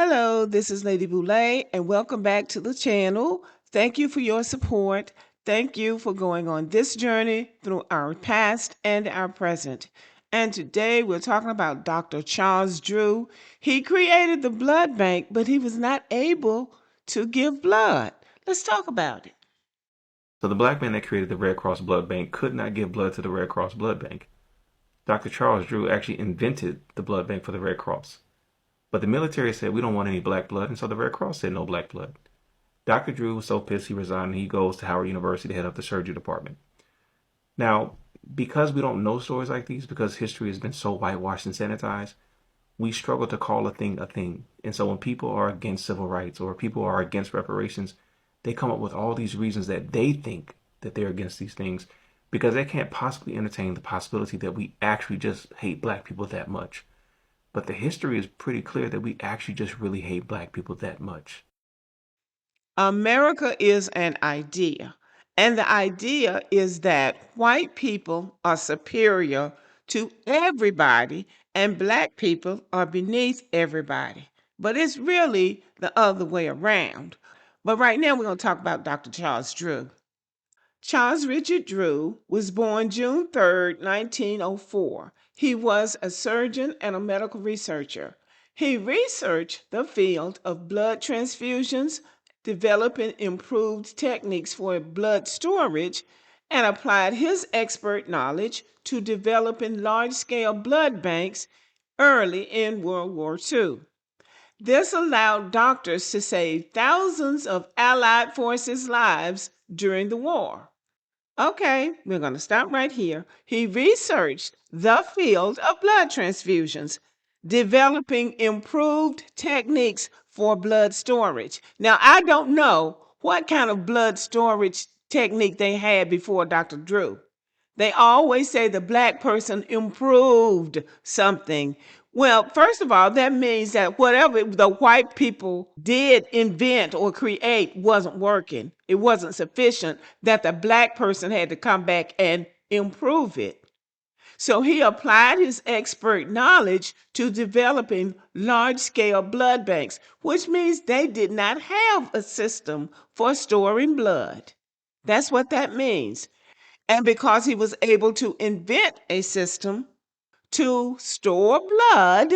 Hello, this is Lady Boulay, and welcome back to the channel. Thank you for your support. Thank you for going on this journey through our past and our present. And today we're talking about Dr. Charles Drew. He created the blood bank, but he was not able to give blood. Let's talk about it. So the black man that created the Red Cross Blood Bank could not give blood to the Red Cross Blood Bank. Dr. Charles Drew actually invented the blood bank for the Red Cross. But the military said we don't want any black blood, and so the Red Cross said no black blood. Dr. Drew was so pissed he resigned and he goes to Howard University to head up the surgery department. Now, because we don't know stories like these, because history has been so whitewashed and sanitized, we struggle to call a thing a thing. And so when people are against civil rights or people are against reparations, they come up with all these reasons that they think that they're against these things because they can't possibly entertain the possibility that we actually just hate black people that much. But the history is pretty clear that we actually just really hate black people that much. America is an idea, and the idea is that white people are superior to everybody and black people are beneath everybody. But it's really the other way around. But right now we're going to talk about Dr. Charles Drew. Charles Richard Drew was born June 3rd, 1904. He was a surgeon and a medical researcher. He researched the field of blood transfusions, developing improved techniques for blood storage, and applied his expert knowledge to developing large-scale blood banks early in World War II. This allowed doctors to save thousands of Allied forces' lives during the war. Okay, we're going to stop right here. He researched the field of blood transfusions, developing improved techniques for blood storage. Now, I don't know what kind of blood storage technique they had before Dr. Drew. They always say the black person improved something. Well, first of all, that means that whatever the white people did invent or create wasn't working. It wasn't sufficient, that the black person had to come back and improve it. So he applied his expert knowledge to developing large-scale blood banks, which means they did not have a system for storing blood. That's what that means. And because he was able to invent a system to store blood,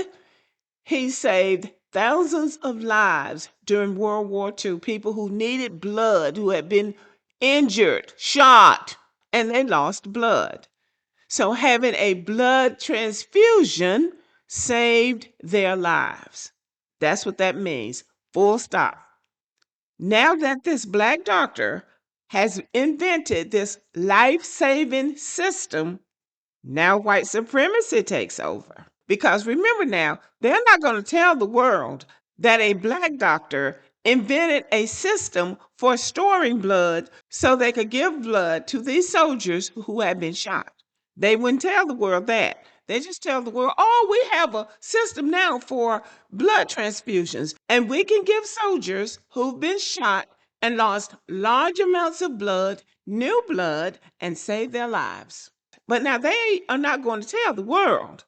he saved thousands of lives during World War II. People who needed blood, who had been injured, shot, and they lost blood. So having a blood transfusion saved their lives. That's what that means. Full stop. Now that this black doctor has invented this life-saving system, now white supremacy takes over. Because remember now, they're not going to tell the world that a black doctor invented a system for storing blood so they could give blood to these soldiers who had been shot. They wouldn't tell the world that. They just tell the world, oh, we have a system now for blood transfusions, and we can give soldiers who've been shot and lost large amounts of blood, new blood, and save their lives. But now they are not going to tell the world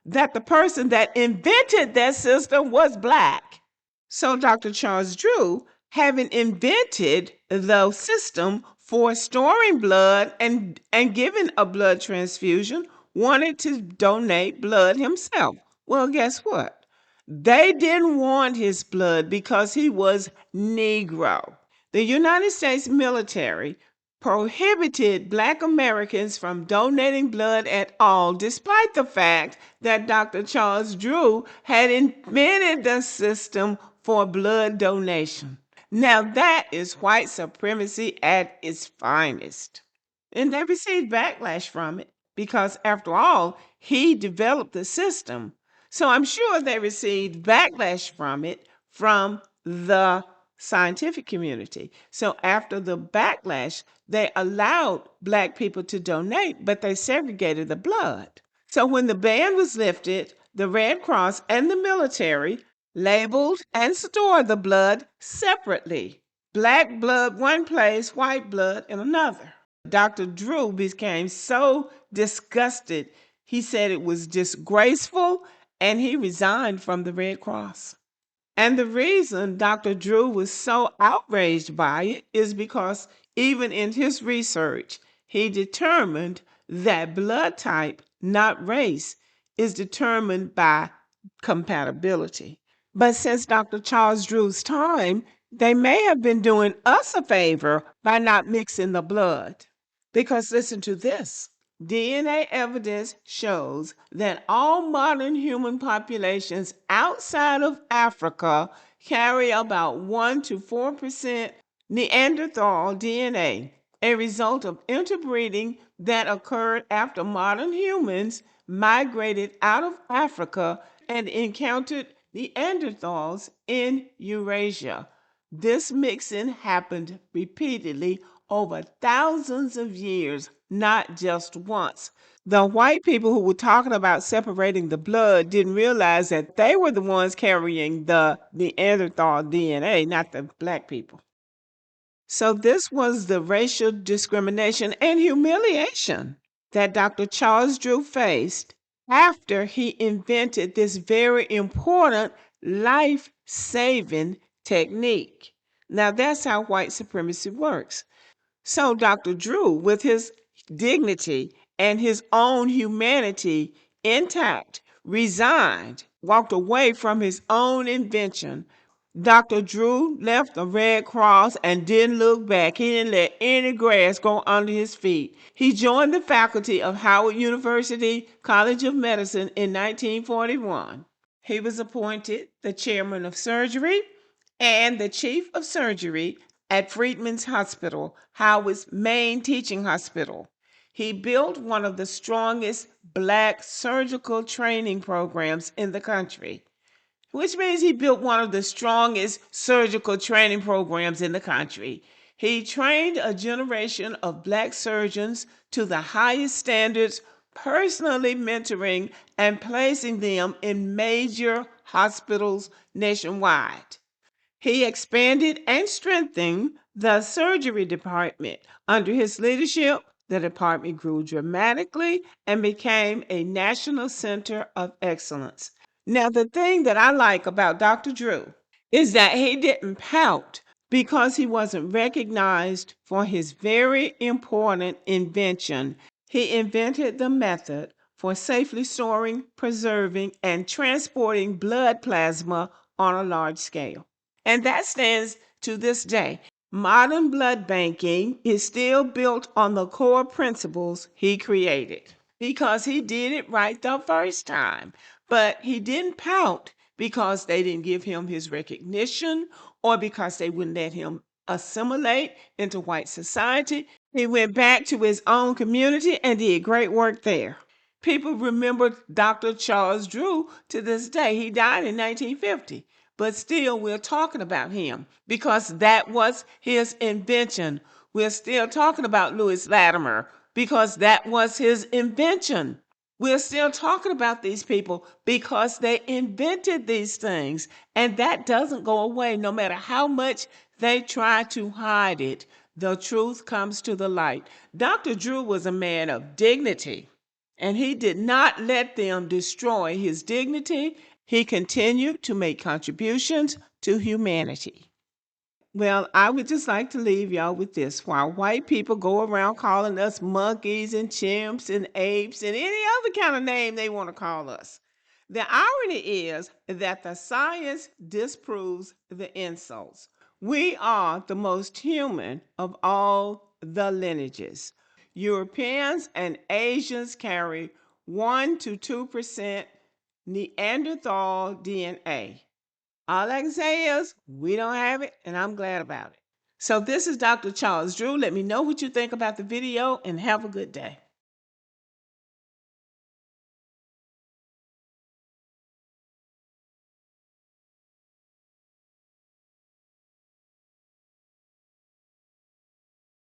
that the person that invented that system was black. So Dr. Charles Drew, having invented the system for storing blood and giving a blood transfusion, wanted to donate blood himself. Well, guess what? They didn't want his blood because he was Negro. The United States military prohibited Black Americans from donating blood at all, despite the fact that Dr. Charles Drew had invented the system for blood donation. Now that is white supremacy at its finest. And they received backlash from it because, after all, he developed the system. So I'm sure they received backlash from it from the scientific community. So after the backlash, they allowed black people to donate, but they segregated the blood. So when the ban was lifted, the Red Cross and the military labeled and stored the blood separately. Black blood one place, white blood in another. Dr. Drew became so disgusted, he said it was disgraceful, and he resigned from the Red Cross. And the reason Dr. Drew was so outraged by it is because even in his research, he determined that blood type, not race, is determined by compatibility. But since Dr. Charles Drew's time, they may have been doing us a favor by not mixing the blood. Because listen to this. DNA evidence shows that all modern human populations outside of Africa carry about 1 to 4% Neanderthal DNA, a result of interbreeding that occurred after modern humans migrated out of Africa and encountered Neanderthals in Eurasia. This mixing happened repeatedly over thousands of years, not just once. The white people who were talking about separating the blood didn't realize that they were the ones carrying the Neanderthal DNA, not the black people. So, this was the racial discrimination and humiliation that Dr. Charles Drew faced after he invented this very important life saving technique. Now, that's how white supremacy works. So, Dr. Drew, with his dignity and his own humanity intact, resigned, walked away from his own invention. Dr. Drew left the Red Cross and didn't look back. He didn't let any grass grow under his feet. He joined the faculty of Howard University College of Medicine in 1941. He was appointed the chairman of surgery and the chief of surgery at Freedman's Hospital, Howard's main teaching hospital. He built one of the strongest black surgical training programs in the country, which means he built one of the strongest surgical training programs in the country. He trained a generation of black surgeons to the highest standards, personally mentoring and placing them in major hospitals nationwide. He expanded and strengthened the surgery department. Under his leadership, the department grew dramatically and became a national center of excellence. Now, the thing that I like about Dr. Drew is that he didn't pout because he wasn't recognized for his very important invention. He invented the method for safely storing, preserving, and transporting blood plasma on a large scale. And that stands to this day. Modern blood banking is still built on the core principles he created because he did it right the first time. But he didn't pout because they didn't give him his recognition or because they wouldn't let him assimilate into white society. He went back to his own community and did great work there. People remember Dr. Charles Drew to this day. He died in 1950, but still we're talking about him because that was his invention. We're still talking about Louis Latimer because that was his invention. We're still talking about these people because they invented these things, and that doesn't go away no matter how much they try to hide it. The truth comes to the light. Dr. Drew was a man of dignity, and he did not let them destroy his dignity. He continued to make contributions to humanity. Well, I would just like to leave y'all with this. While white people go around calling us monkeys and chimps and apes and any other kind of name they want to call us, the irony is that the science disproves the insults. We are the most human of all the lineages. Europeans and Asians carry 1 to 2% Neanderthal DNA. All I can say is we don't have it, and I'm glad about it. So, this is Dr. Charles Drew. Let me know what you think about the video and have a good day.